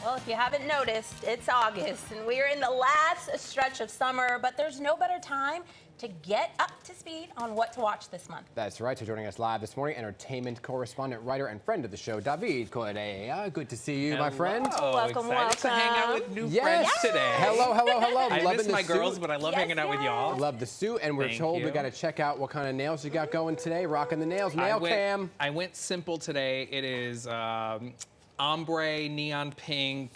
Well, if you haven't noticed, it's August, and we're in the last stretch of summer, but there's no better time to get up to speed on what to watch this month. That's right. So joining us live this morning, entertainment correspondent, writer, and friend of the show, David Correa. Good to see you, my friend. Welcome, Excited to hang out with new friends today. Hello. I Loving miss the my suit. girls, but I love hanging out with y'all. Love the suit, and we're told we got to check out what kind of nails you got going today. Rocking the nails, nail cam. I went simple today. It is ombre, neon pink,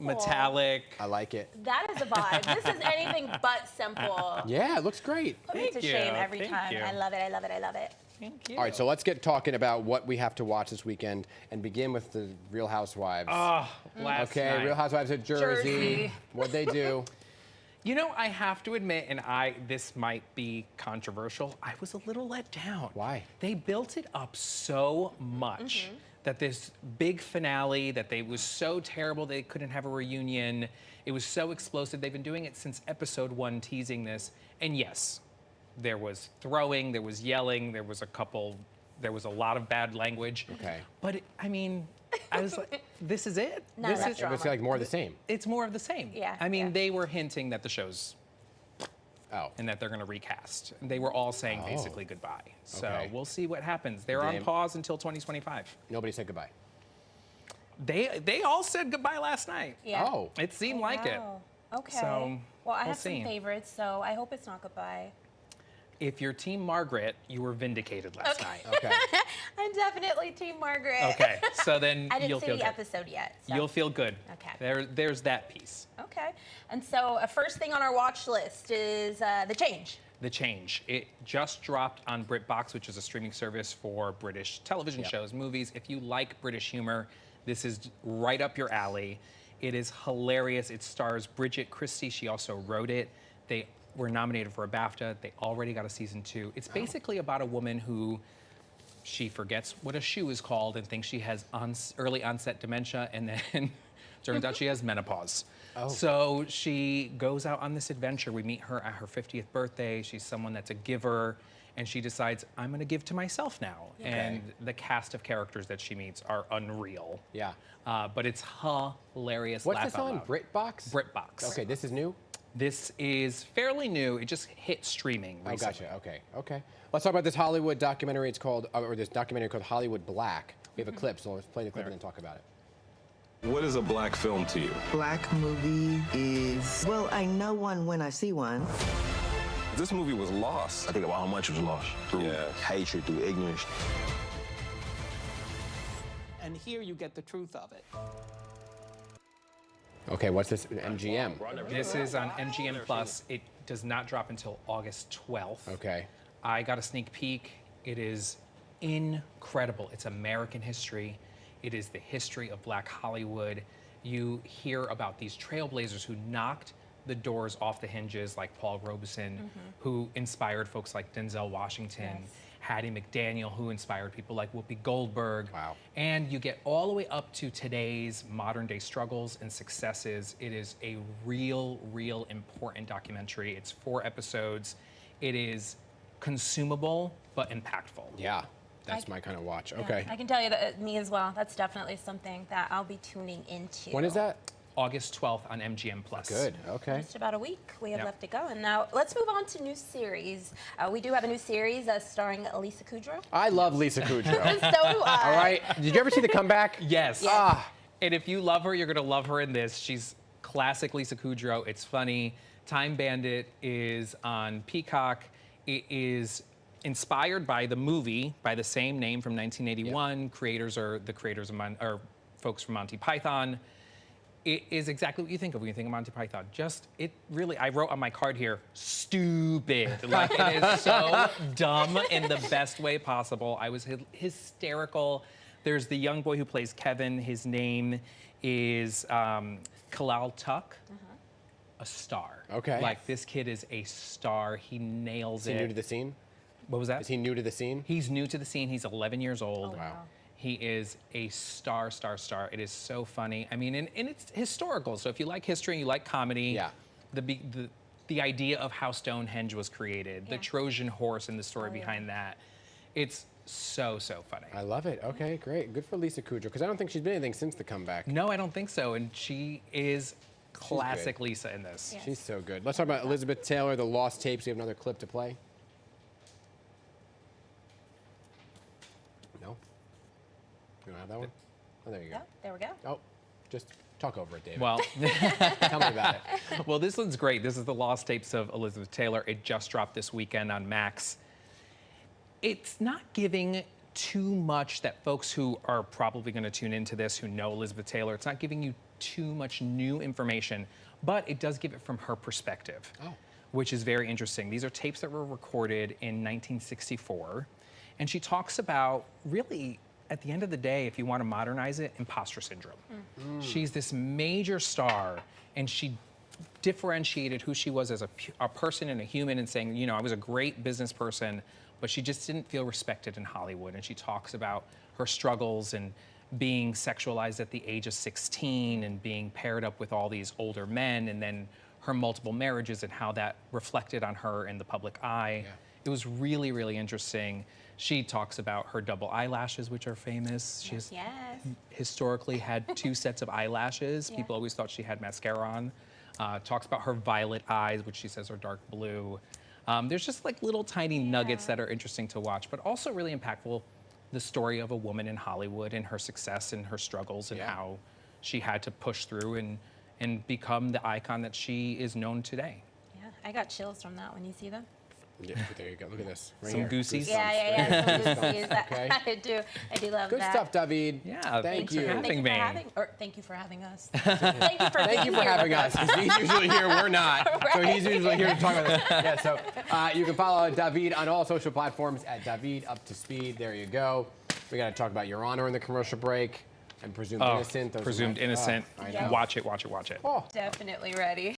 metallic. I like it. That is a vibe. This is anything but simple. Yeah, it looks great. Put me to shame every time. I love it, I love it, I love it. Thank you. All right, so let's get talking about what we have to watch this weekend and begin with the Real Housewives. Last night. Real Housewives of Jersey. What'd they do? You know, I have to admit, and this might be controversial, I was a little let down. Why? They built it up so much that this big finale, that they was so terrible they couldn't have a reunion. It was so explosive. They've been doing it since episode 1, teasing this. And yes, there was throwing, there was yelling, there was a lot of bad language. Okay. But I mean, I was like, this is it? It was like more of the same. It's more of the same. Yeah. I mean, they were hinting that the show's Oh. and that they're going to recast. They were all saying basically goodbye. So we'll see what happens. They're on pause until 2025. Nobody said goodbye. They all said goodbye last night. Yeah. Oh. It seemed like it. Okay. So, well, I we'll have see. some favorites, so I hope it's not goodbye. If you're Team Margaret, you were vindicated last night. Okay. I'm definitely Team Margaret. Okay, so then I didn't you'll see feel the good. episode yet. So. You'll feel good. Okay. There's that piece. Okay. And so first thing on our watch list is The Change. The Change. It just dropped on BritBox, which is a streaming service for British television shows, movies. If you like British humor, this is right up your alley. It is hilarious. It stars Bridget Christie. She also wrote it. They were nominated for a BAFTA. They already got a season 2. It's basically about a woman who she forgets what a shoe is called and thinks she has early onset dementia, and then turns out she has menopause. So she goes out on this adventure. We meet her at her 50th birthday. She's someone that's a giver, and she decides, I'm gonna give to myself now. And the cast of characters that she meets are unreal. Yeah. But it's hilarious. What's Laugh this out on? loud. BritBox? BritBox. Okay, this is new? This is fairly new. It just hit streaming recently. Oh, gotcha. Okay. Let's talk about this Hollywood documentary. It's called, or this documentary called Hollywood Black. We have a clip, so let's play the clip and then talk about it. What is a black film to you? Black movie is, well, I know one when I see one. This movie was lost. I think about how much was lost through hatred, through ignorance. And here you get the truth of it. Okay, what's this? MGM. This is on MGM Plus. It does not drop until August 12th. Okay. I got a sneak peek. It is incredible. It's American history. It is the history of Black Hollywood. You hear about these trailblazers who knocked the doors off the hinges, like Paul Robeson, who inspired folks like Denzel Washington, Hattie McDaniel, who inspired people like Whoopi Goldberg. Wow. And you get all the way up to today's modern day struggles and successes. It is a real important documentary. It's 4 episodes. It is consumable, but impactful. Yeah, that's my kind of watch. Yeah, Okay. I can tell you that me as well. That's definitely something that I'll be tuning into. When is that? August 12th on MGM Plus. Good, okay. Just about a week we have left to go. And now let's move on to new series. We do have a new series starring Lisa Kudrow. I love Lisa Kudrow. So do I. All right. Did you ever see The Comeback? Yes. Ah. And if you love her, you're gonna love her in this. She's classic Lisa Kudrow. It's funny. Time Bandit is on Peacock. It is inspired by the movie by the same name from 1981. Creators are the creators of folks from Monty Python. It is exactly what you think of when you think of Monty Python. I wrote on my card here, stupid. Like, it is so dumb in the best way possible. I was hysterical. There's the young boy who plays Kevin. His name is Kalal Tuck. A star. Okay. Like, this kid is a star. He nails it. Is he new to the scene? What was that? Is he new to the scene? He's new to the scene. He's 11 years old. Oh, wow. He is a star. It is so funny. I mean, and it's historical. So if you like history and you like comedy, the idea of how Stonehenge was created, the Trojan horse and the story behind that, it's so funny. I love it. Okay, great. Good for Lisa Kudrow, because I don't think she's been anything since the comeback. No, I don't think so. And she is classic Lisa in this. Yeah. She's so good. Let's talk about Elizabeth Taylor, the lost tapes. We have another clip to play. No? You don't have that one? Oh, there you go. Oh, there we go. Oh, just talk over it, David. Well, Tell me about it. well, this one's great. This is the lost tapes of Elizabeth Taylor. It just dropped this weekend on Max. It's not giving too much that folks who are probably going to tune into this who know Elizabeth Taylor, it's not giving you too much new information, but it does give it from her perspective, which is very interesting. These are tapes that were recorded in 1964, and she talks about, really, at the end of the day, if you want to modernize it, imposter syndrome. She's this major star, and she differentiated who she was as a person and a human, and saying, you know, I was a great business person, but she just didn't feel respected in Hollywood. And she talks about her struggles and being sexualized at the age of 16 and being paired up with all these older men, and then her multiple marriages and how that reflected on her in the public eye. Yeah. It was really, really interesting. She talks about her double eyelashes, which are famous. She has historically had 2 sets of eyelashes. People always thought she had mascara on. Talks about her violet eyes, which she says are dark blue. There's just like little tiny nuggets that are interesting to watch, but also really impactful. The story of a woman in Hollywood and her success and her struggles and how she had to push through and become the icon that she is known today. Yeah, I got chills from that when you see them. Yeah, there you go. Look at this. Right Some here. goosies. Yeah. Some goosies. Okay. I do love Good that. stuff, David. Yeah, Thank thanks you. for having me. Thank you for having us. Thank you for Thank you for having us, because he's usually here, we're not. So he's usually here to talk about this. Yeah, so you can follow David on all social platforms at David Up2Speed. There you go. We got to talk about Your Honor in the commercial break and Presumed Innocent. Those are Presumed my- Innocent. I know. Watch it. Oh. Definitely ready.